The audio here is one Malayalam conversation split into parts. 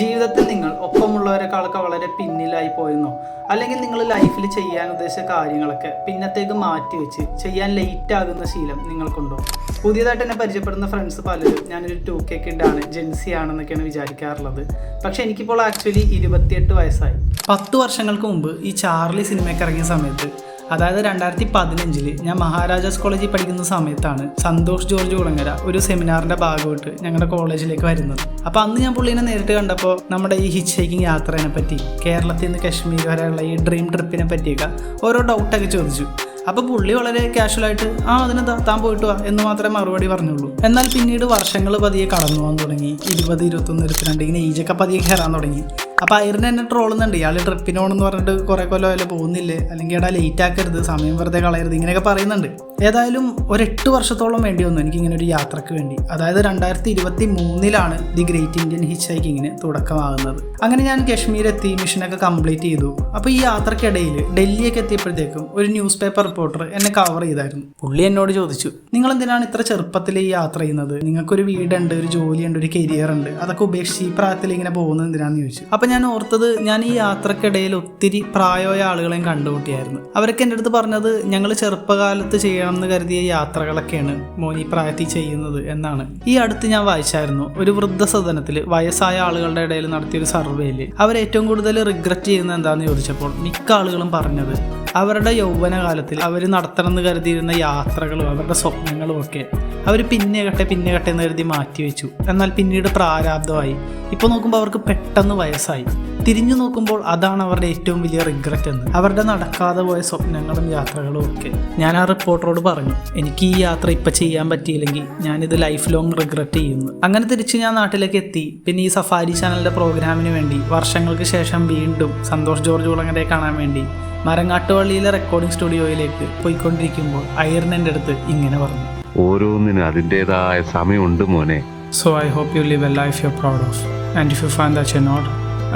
ജീവിതത്തിൽ നിങ്ങൾ ഒപ്പമുള്ളവരെക്കാളൊക്കെ വളരെ പിന്നിലായി പോയെന്നോ അല്ലെങ്കിൽ നിങ്ങൾ ലൈഫിൽ ചെയ്യാൻ ഉദ്ദേശിച്ച കാര്യങ്ങളൊക്കെ പിന്നത്തേക്ക് മാറ്റി വെച്ച് ചെയ്യാൻ ലേറ്റ് ആകുന്ന ശീലം നിങ്ങൾക്കുണ്ടോ? പുതിയതായിട്ട് എന്നെ പരിചയപ്പെടുന്ന ഫ്രണ്ട്സ് പലരും ഞാനൊരു 2K കിഡാണ്, ജെൻസി ആണെന്നൊക്കെയാണ് വിചാരിക്കാറുള്ളത്. പക്ഷെ എനിക്കിപ്പോൾ ആക്ച്വലി 28 വയസ്സായി. 10 വർഷങ്ങൾക്ക് മുമ്പ് ഈ ചാർലി സിനിമയ്ക്ക് ഇറങ്ങിയ സമയത്ത്, അതായത് 2015 ഞാൻ മഹാരാജാസ് കോളേജിൽ പഠിക്കുന്ന സമയത്താണ് സന്തോഷ് ജോർജ് കുളങ്ങര ഒരു സെമിനാറിൻ്റെ ഭാഗമായിട്ട് ഞങ്ങളുടെ കോളേജിലേക്ക് വരുന്നത്. അപ്പോൾ അന്ന് ഞാൻ പുള്ളീനെ നേരിട്ട് കണ്ടപ്പോൾ നമ്മുടെ ഈ ഹിച്ച് ഹൈക്കിങ് യാത്രേനെ പറ്റി, കേരളത്തിൽ നിന്ന് കശ്മീർ വരെയുള്ള ഈ ഡ്രീം ട്രിപ്പിനെ പറ്റിയൊക്കെ ഓരോ ഡൗട്ടൊക്കെ ചോദിച്ചു. അപ്പോൾ പുള്ളി വളരെ കാഷ്വലായിട്ട് അതിന് താൻ പോയിട്ട് വാ എന്ന് മാത്രമേ മറുപടി പറഞ്ഞുള്ളൂ. എന്നാൽ പിന്നീട് വർഷങ്ങൾ പതിയെ കടന്നു പോകാൻ തുടങ്ങി. 20, 21, 22 ഇങ്ങനെ ഏജൊക്കെ പതിയെ കയറാൻ തുടങ്ങി. അപ്പോൾ ഐറിന് എന്നെ ട്രോളുന്നുണ്ട്, ഇയാൾ ട്രിപ്പിന് പോകണമെന്ന് പറഞ്ഞിട്ട് കുറേ കൊല്ലം അതിൽ പോകുന്നില്ലേ, അല്ലെങ്കിൽ ഇടാ ലേറ്റ് ആക്കരുത്, സമയം വെറുതെ കളയരുത്, ഇങ്ങനെയൊക്കെ പറയുന്നുണ്ട്. ഏതായാലും ഒരു 8 വർഷത്തോളം വേണ്ടി വന്നു എനിക്കിങ്ങനെ ഒരു യാത്രയ്ക്ക് വേണ്ടി. അതായത് 2023 ദി ഗ്രേറ്റ് ഇന്ത്യൻ ഹിച്ച് ഹൈക്കിങ്ങിന് തുടക്കമാകുന്നത്. അങ്ങനെ ഞാൻ കശ്മീർ എത്തി, മിഷനൊക്കെ കംപ്ലീറ്റ് ചെയ്തു. അപ്പോൾ ഈ യാത്രക്കിടയിൽ ഡൽഹിയൊക്കെ എത്തിയപ്പോഴത്തേക്കും ഒരു ന്യൂസ് പേപ്പർ റിപ്പോർട്ടർ എന്നെ കവർ ചെയ്തായിരുന്നു. പുള്ളി എന്നോട് ചോദിച്ചു, നിങ്ങൾ എന്തിനാണ് ഇത്ര ചെറുപ്പത്തിൽ ഈ യാത്ര ചെയ്യുന്നത്? നിങ്ങൾക്കൊരു വീടുണ്ട്, ഒരു ജോലിയുണ്ട്, ഒരു കരിയർ ഉണ്ട്, അതൊക്കെ ഉപേക്ഷിച്ച് ഈ പ്രായത്തിൽ ഇങ്ങനെ പോകുന്നത് എന്തിനാന്ന് ചോദിച്ചു. അപ്പം ഞാൻ ഓർത്തത്, ഞാൻ ഈ യാത്രക്കിടയിൽ ഒത്തിരി പ്രായമായ ആളുകളെയും കണ്ടുമുട്ടിയായിരുന്നു. അവരൊക്കെ എൻ്റെ അടുത്ത് പറഞ്ഞത്, ഞങ്ങൾ ചെറുപ്പകാലത്ത് ചെയ്യണമെന്ന് കരുതിയ യാത്രകളൊക്കെയാണ് മോൻ ഈ പ്രായത്തിൽ ചെയ്യുന്നത് എന്നാണ്. ഈ അടുത്ത് ഞാൻ വായിച്ചായിരുന്നു, ഒരു വൃദ്ധസദനത്തിൽ വയസ്സായ ആളുകളുടെ ഇടയിൽ നടത്തിയൊരു സർവേയിൽ അവർ ഏറ്റവും കൂടുതൽ റിഗ്രറ്റ് ചെയ്യുന്നത് എന്താണെന്ന് ചോദിച്ചപ്പോൾ മിക്ക ആളുകളും പറഞ്ഞത്, അവരുടെ യൗവനകാലത്തിൽ അവർ നടത്തണമെന്ന് കരുതിയിരുന്ന യാത്രകളും അവരുടെ സ്വപ്നങ്ങളും ഒക്കെ അവർ പിന്നെ കട്ടെ എന്ന് കരുതി മാറ്റിവെച്ചു. എന്നാൽ പിന്നീട് പ്രാരാബ്ധമായി. ഇപ്പോൾ നോക്കുമ്പോൾ അവർക്ക് പെട്ടെന്ന് വയസ്സായി. തിരിഞ്ഞു നോക്കുമ്പോൾ അതാണ് അവരുടെ ഏറ്റവും വലിയ റിഗ്രറ്റ് എന്ന്, അവരുടെ നടക്കാതെ പോയ സ്വപ്നങ്ങളും യാത്രകളും ഒക്കെ. ഞാൻ ആ റിപ്പോർട്ടറോട് പറഞ്ഞു, എനിക്ക് ഈ യാത്ര ഇപ്പം ചെയ്യാൻ പറ്റിയില്ലെങ്കിൽ ഞാനിത് ലൈഫ് ലോങ് റിഗ്രറ്റ് ചെയ്യുന്നു. അങ്ങനെ തിരിച്ച് ഞാൻ നാട്ടിലേക്ക് എത്തി. പിന്നെ ഈ സഫാരി ചാനലിൻ്റെ പ്രോഗ്രാമിന് വേണ്ടി വർഷങ്ങൾക്ക് ശേഷം വീണ്ടും സന്തോഷ് ജോർജ് കുളങ്ങരയെ കാണാൻ വേണ്ടി മരങ്ങാട്ടുപള്ളിയിലെ റെക്കോർഡിംഗ് സ്റ്റുഡിയോയിലേക്ക് പോയിക്കൊണ്ടിരിക്കുമ്പോൾ ഐറിൻ എൻ്റെ അടുത്ത് ഇങ്ങനെ പറഞ്ഞു, ഓരോന്നിനും അതിൻ്റെതായ സമയമുണ്ട് മോനെ. So I hope you live a life you're proud of. And if you find that you're not,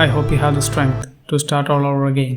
I hope you have the strength to start all over again.